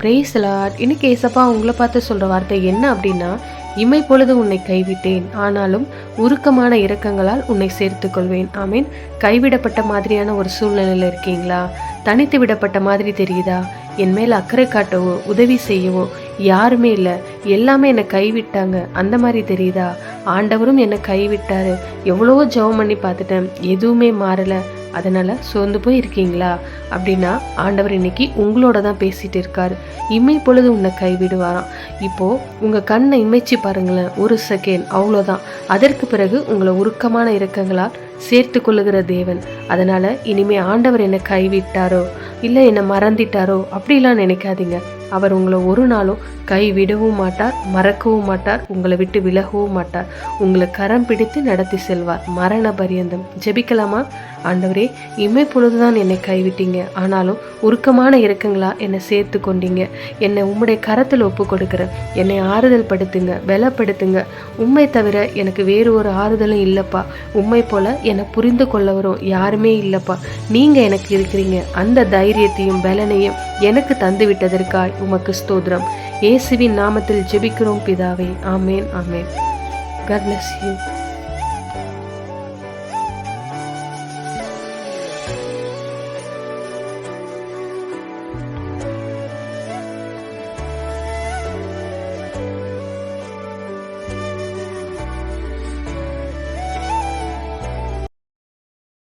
Brace Lord. இன்னைக்கு ஏசப்பா உங்களை பார்த்து சொல்கிற வார்த்தை என்ன அப்படின்னா, இமை பொழுது உன்னை கைவிட்டேன், ஆனாலும் உருக்கமான இரக்கங்களால் உன்னை சேர்த்து கொள்வேன். ஆமீன். கைவிடப்பட்ட மாதிரியான ஒரு சூழ்நிலையில் இருக்கீங்களா? தனித்து விடப்பட்ட மாதிரி தெரியுதா? என் மேல் அக்கறை காட்டவோ உதவி செய்யவோ யாருமே இல்லை, எல்லாமே என்னை கைவிட்டாங்க, அந்த மாதிரி தெரியுதா? ஆண்டவரும் என்னை கைவிட்டாரு, எவ்வளவோ ஜெபம் பண்ணி பார்த்துட்டேன், எதுவுமே மாறலை, அதனால சோர்ந்து போய் இருக்கீங்களா? அப்படின்னா ஆண்டவர் இன்னைக்கு உங்களோட தான் பேசிட்டு இருக்காரு. இமை பொழுது உன்னை கைவிடுவாராம். இப்போ உங்க கண்ணை இமைச்சு பாருங்களேன், ஒரு செகண்ட், அவ்வளோதான். அதற்கு பிறகு உங்களை உருக்கமான இரக்கங்களால் சேர்த்து கொள்ளுகிற தேவன். அதனால இனிமே ஆண்டவர் என்னை கைவிட்டாரோ இல்லை என்னை மறந்துட்டாரோ அப்படிலாம் நினைக்காதீங்க. அவர் உங்களை ஒரு நாளும் கைவிடவும் மாட்டார், மறக்கவும் மாட்டார், உங்களை விட்டு விலகவும் மாட்டார். உங்களை கரம் பிடித்து நடத்தி செல்வார் மரண பரியந்தம். ஜெபிக்கலாமா? ஆண்டவரே, இமை பொழுதுதான் என்னை கைவிட்டீங்க, ஆனாலும் உருக்கமான இரக்கங்களா என்னை சேர்த்து கொண்டீங்க. என்னை உம்முடைய கரத்தில் ஒப்பு கொடுக்குறேன். என்னை ஆறுதல் படுத்துங்க, பலப்படுத்துங்க. உண்மை தவிர எனக்கு வேறு ஒரு ஆறுதலும் இல்லைப்பா. உண்மை போல என்னை புரிந்து கொள்ளவரும் யாருமே இல்லைப்பா. நீங்கள் எனக்கு இருக்கிறீங்க. அந்த தைரியத்தையும் பலனையும் எனக்கு தந்து விட்டதற்காய் உமக்கு ஸ்தோத்திரம். இயேசுவின் நாமத்தில் ஜெபிக்கிறோம் பிதாவே. ஆமேன், ஆமேன். God bless you.